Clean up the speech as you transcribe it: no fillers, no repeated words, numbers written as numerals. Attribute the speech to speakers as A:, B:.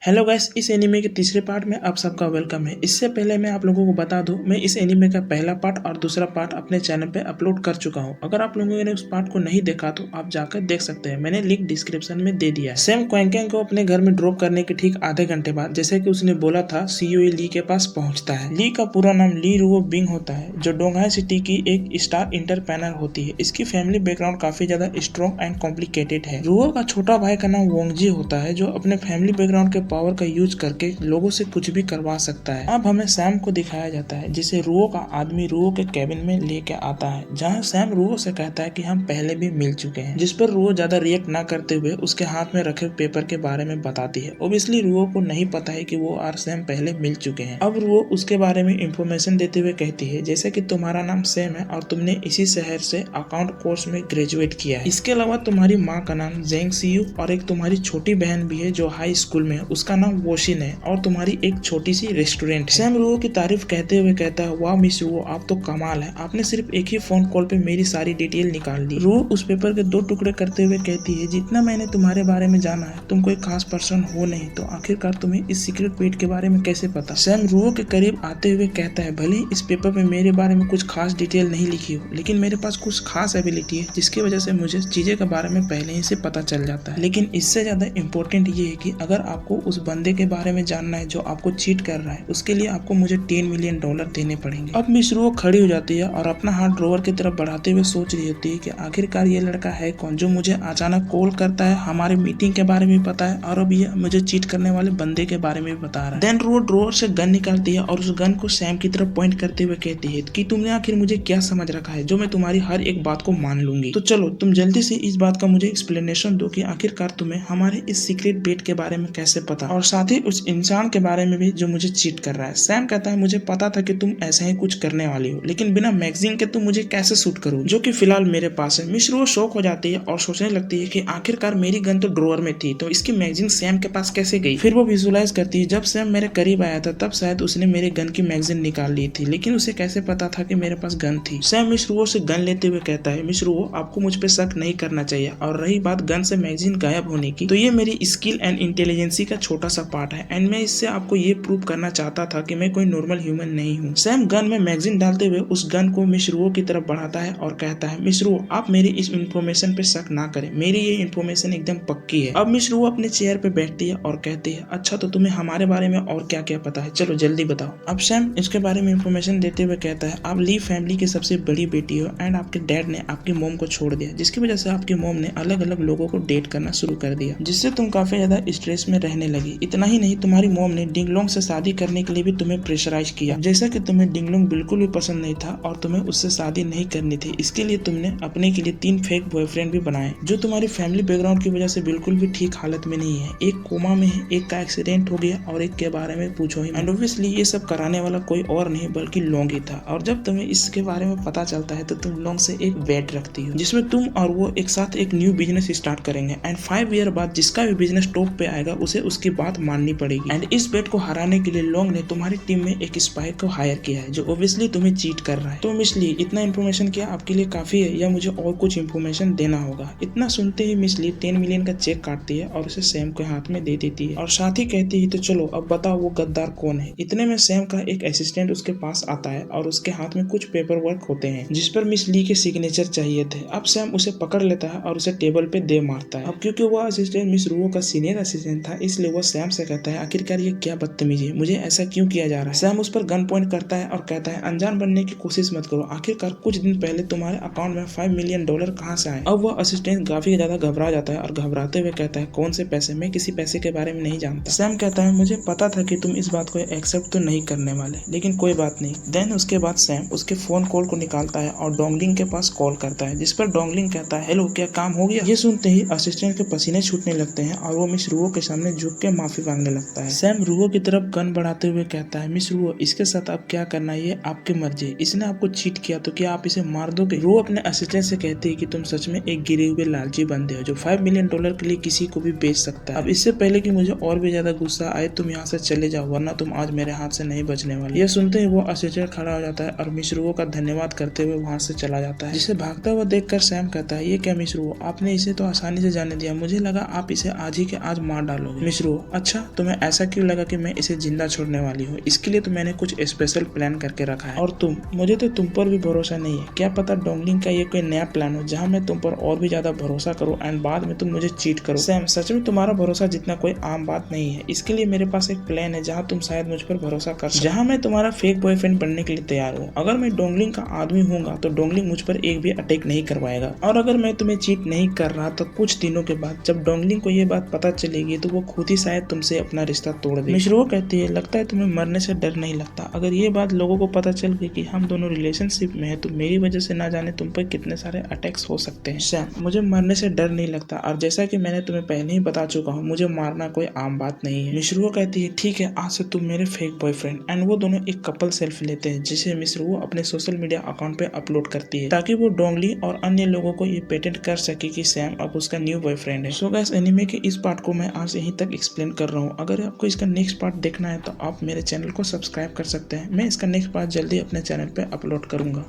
A: Hello guys, इस anime के तीसरे पार्ट में आप सबका वेलकम है। इससे पहले मैं आप लोगों को बता दूं, मैं इस एनीमे का पहला पार्ट और दूसरा पार्ट अपने चैनल पे अपलोड कर चुका हूं। अगर आप लोगों ने उस पार्ट को नहीं देखा तो आप जाकर देख सकते हैं, मैंने लिंक डिस्क्रिप्शन में दे दिया है। सैम क्वैंगकैंग को अपने घर में ड्रॉप करने के ठीक आधे घंटे बाद, जैसे की उसने बोला था, सीओए ली के पास पहुँचता है। ली का पूरा नाम ली रुओ बिंग होता है, जो डोंगहाई सिटी की एक स्टार इंटरप्रेन्योर होती है। इसकी फैमिली बैकग्राउंड काफी ज्यादा स्ट्रॉन्ग एंड कॉम्प्लिकेटेड है। रुओ का छोटा भाई का नाम वोंगजी होता है, जो अपने फैमिली बैकग्राउंड के पावर का यूज करके लोगों से कुछ भी करवा सकता है। अब हमें सैम को दिखाया जाता है, जिसे रुओ का आदमी रुओ के कैबिन में लेके आता है, जहां सैम रुओ से कहता है कि हम पहले भी मिल चुके हैं। जिस पर रुओ ज्यादा रिएक्ट ना करते हुए उसके हाथ में रखे पेपर के बारे में बताती है। ओब्वियसली रुओ को नहीं पता है कि वो और सैम पहले मिल चुके हैं। अब रुओ उसके बारे में इंफॉर्मेशन देते हुए कहती है, जैसे कि तुम्हारा नाम सैम है और तुमने इसी शहर से अकाउंट कोर्स में ग्रेजुएट किया है। इसके अलावा तुम्हारी माँ का नाम जेंग सियू और एक तुम्हारी छोटी बहन भी है जो हाई स्कूल में है, उसका नाम वोशिन है, और तुम्हारी एक छोटी सी रेस्टोरेंट है। सैम रुओ की तारीफ कहते हुए कहता है, वाह मिस रुओ, आप तो कमाल है, आपने सिर्फ एक ही फोन कॉल पे मेरी सारी डिटेल निकाल दी। रुओ उस पेपर के 2 टुकड़े करते हुए कहती है, जितना मैंने तुम्हारे बारे में जाना है, तुम कोई खास पर्सन हो नहीं, तो आखिरकार तुम्हें इस सीक्रेट पेट के बारे में कैसे पता। सैम रुओ के करीब आते हुए कहता है, भले इस पेपर में मेरे बारे में कुछ खास डिटेल नहीं लिखी हो, लेकिन मेरे पास कुछ खास एबिलिटी है, जिसकी वजह से मुझे चीजें के बारे में पहले ही से पता चल जाता है। लेकिन इससे ज्यादा इम्पोर्टेंट ये है कि अगर आपको उस बंदे के बारे में जानना है जो आपको चीट कर रहा है, उसके लिए आपको मुझे $10 मिलियन देने पड़ेंगे। अब मिस रुओ खड़ी हो जाती है और अपना हाथ ड्रॉवर की तरफ बढ़ाते हुए सोच रही होती है कि आखिरकार ये लड़का है कौन जो मुझे अचानक कॉल करता है, हमारे मीटिंग के बारे में पता है, और अब ये मुझे चीट करने वाले बंदे के बारे में बता रहा है। देन रुओ ड्रॉवर से गन निकालती है और उस गन को सैम की तरफ पॉइंट करते हुए कहती है कि तुमने आखिर मुझे क्या समझ रखा है जो मैं तुम्हारी हर एक बात को मान लूंगी। तो चलो तुम जल्दी से इस बात का मुझे एक्सप्लेनेशन दो कि आखिरकार तुम्हें हमारे इस सीक्रेट बेट के बारे में कैसे पता, और साथ ही उस इंसान के बारे में भी जो मुझे चीट कर रहा है। सैम कहता है, मुझे पता था कि तुम ऐसा ही कुछ करने वाली हो, लेकिन बिना मैगजीन के तुम मुझे कैसे शूट करोगे, जो कि फिलहाल मेरे पास है। मिस रुओ शॉक हो जाती है और सोचने लगती है कि आखिरकार मेरी गन तो ड्रॉअर में थी, तो इसकी मैगजीन सैम के पास कैसे गई। फिर वो विजुअलाइज करती है, जब सैम मेरे करीब आया था तब शायद उसने मेरे गन की मैगजीन निकाल ली थी, लेकिन उसे कैसे पता था कि मेरे पास गन थी। सैम मिस रुओ से गन लेते हुए कहता है, मिस रुओ आपको मुझ पे शक नहीं करना चाहिए, और रही बात गन से मैगजीन गायब होने की, तो ये मेरी स्किल एंड इंटेलिजेंसी का छोटा सा पार्ट है, एंड मैं इससे आपको ये प्रूव करना चाहता था कि मैं कोई नॉर्मल ह्यूमन नहीं हूँ। सैम गन में मैगजीन डालते हुए उस गन को मिस रुओ की तरफ बढ़ाता है और कहता है, मिस रुओ आप मेरी इस इन्फॉर्मेशन पे शक ना करें, मेरी ये इन्फॉर्मेशन एकदम पक्की है। अब मिस रुओ अपने चेयर पे बैठती है और कहती है, अच्छा तो तुम्हें हमारे बारे में और क्या क्या पता है, चलो जल्दी बताओ। अब सैम इसके बारे में इन्फॉर्मेशन देते हुए कहता है, आप ली फैमिली की सबसे बड़ी बेटी हो, एंड आपके डैड ने आपकी मोम को छोड़ दिया, जिसकी वजह से आपकी मोम ने अलग अलग लोगों को डेट करना शुरू कर दिया, जिससे तुम काफी ज्यादा स्ट्रेस में रहने लगी। इतना ही नहीं, तुम्हारी मोम ने डिंगलोंग से शादी करने के लिए भी तुम्हें प्रेशराइज किया, जैसा कि तुम्हें डिंगलोंग बिल्कुल भी पसंद नहीं था और तुम्हें उससे शादी नहीं करनी थी। इसके लिए तुमने अपने के लिए 3 फेक बॉयफ्रेंड भी बनाए, जो तुम्हारी फैमिली बैकग्राउंड की वजह से बिल्कुल भी ठीक हालत में नहीं है। एक कोमा में है, एक का एक्सीडेंट हो गया, और एक के बारे में पूछो ही। एंड ऑब्वियसली ये सब कराने वाला कोई और नहीं बल्कि लोंग ही था, और जब तुम्हें इसके बारे में पता चलता है तो तुम लोंग से एक बेट रखती हो, जिसमें तुम और वो एक साथ एक न्यू बिजनेस स्टार्ट करेंगे, एंड 5 ईयर बाद जिसका भी बिजनेस टॉप पे आएगा उसे उसकी बात माननी पड़ेगी। एंड इस बेट को हराने के लिए लोंग ने तुम्हारी टीम में एक स्पाई को हायर किया है, जो ऑब्वियसली तुम्हें चीट कर रहा है। तो मिस ली, इतना इन्फॉर्मेशन क्या आपके लिए काफी है या मुझे और कुछ इन्फॉर्मेशन देना होगा। इतना सुनते ही मिस ली 10 मिलियन का चेक काटती है और उसे सैम के हाथ में दे देती है, और साथ ही कहती है, तो चलो अब बताओ वो गद्दार कौन है। इतने में सैम का एक असिस्टेंट उसके पास आता है और उसके हाथ में कुछ पेपर वर्क होते हैं, जिस पर मिस ली के सिग्नेचर चाहिए थे। अब सैम उसे पकड़ लेता है और उसे टेबल पे दे मारता है। अब क्योंकि वो असिस्टेंट मिस रुओ का सीनियर असिस्टेंट था, इसलिए वो सैम से कहता है, आखिरकार ये क्या बदतमीजी है, मुझे ऐसा क्यों किया जा रहा है। सैम उस पर गन पॉइंट करता है और कहता है, अनजान बनने की कोशिश मत करो, आखिरकार कुछ दिन पहले तुम्हारे अकाउंट में $5 मिलियन कहाँ से आए। अब वो असिस्टेंट काफी ज्यादा घबरा जाता है और घबराते हुए कहता है, कौन से पैसे, मैं किसी पैसे के बारे में नहीं जानता। सैम कहता है, मुझे पता था कि तुम इस बात को एक्सेप्ट तो नहीं करने वाले, लेकिन कोई बात नहीं। देन उसके बाद सैम उसके फोन कॉल को निकालता है और डोंगलिंग के पास कॉल करता है, जिस पर डोंगलिंग कहता है, हेलो क्या काम हो गया। ये सुनते ही असिस्टेंट के पसीने छूटने लगते हैं और वो मिस रुओ के सामने झुक के माफी मांगने लगता है। सैम रुओ की तरफ गन बढ़ाते हुए कहता है, मिस रुओ इसके साथ आप क्या करना है ये आपकी मर्जी, इसने आपको चीट किया तो क्या आप इसे मार दोगे। रुओ अपने असिस्टेंट से कहती है कि तुम सच में एक गिरे हुए लालची बंदे हो जो $5 मिलियन के लिए किसी को भी बेच सकता है। अब इससे पहले कि मुझे और भी ज्यादा गुस्सा आए तुम यहाँ से चले जाओ, वरना तुम आज मेरे हाथ से नहीं बचने वाले। ये सुनते ही वो असिस्टेंट खड़ा हो जाता है और मिस रुओ का धन्यवाद करते हुए वहाँ से चला जाता है, जिसे भागता हुआ देखकर सैम कहता है, ये क्या मिस रुओ, आपने इसे तो आसानी से जाने दिया, मुझे लगा आप इसे आज ही के आज मार डालोगे। मिस रुओ मिस्रू, अच्छा तुम्हें ऐसा क्यों लगा कि मैं इसे जिंदा छोड़ने वाली हूँ? इसके लिए तो मैंने कुछ स्पेशल प्लान करके रखा है। और मुझे तो तुम पर भी भरोसा नहीं है। क्या पता डोंगलिंग का ये कोई नया प्लान हो जहाँ मैं तुम पर और भी ज्यादा भरोसा करूँ एंड बाद में तुम मुझे चीट करो। सैम, सच में तुम्हारा भरोसा जितना कोई आम बात नहीं है। इसके लिए मेरे पास एक प्लान है जहाँ तुम शायद मुझ पर भरोसा कर सकते, जहाँ मैं तुम्हारा फेक बॉयफ्रेंड बनने के लिए तैयार हूँ। अगर मैं डोंगलिंग का आदमी हूँगा तो डोंगलिंग मुझ पर एक भी अटैक नहीं करवाएगा। और अगर मैं तुम्हें चीट नहीं कर रहा तो कुछ दिनों के बाद जब डोंगलिंग को ये बात पता चलेगी तो वो खुद ही शायद तुमसे अपना रिश्ता तोड़ देगी। मिश्रो कहती है, लगता है तुम्हें मरने से डर नहीं लगता। अगर ये बात लोगों को पता चल गई कि हम दोनों रिलेशनशिप में है तो मेरी वजह से ना जाने तुम पर कितने सारे अटैक्स हो सकते हैं। सैम, मुझे मरने से डर नहीं लगता और जैसा कि मैंने तुम्हें पहले ही बता चुका हूँ, मुझे मारना कोई आम बात नहीं है। मिश्रो कहती है, ठीक है, आज से तुम मेरे फेक बॉयफ्रेंड। एंड वो दोनों एक कपल सेल्फी लेते हैं जिसे मिश्रो अपने सोशल मीडिया अकाउंट पे अपलोड करती है ताकि वो डोंगली और अन्य लोगों को ये पेटेंट कर सके कि सैम अब उसका न्यू बॉयफ्रेंड है। सो गाइस, एनीमे के इस पार्ट को मैं आज यहीं तक एक्सप्लेन कर रहा हूँ। अगर आपको इसका नेक्स्ट पार्ट देखना है तो आप मेरे चैनल को सब्सक्राइब कर सकते हैं। मैं इसका नेक्स्ट पार्ट जल्दी अपने चैनल पे अपलोड करूंगा।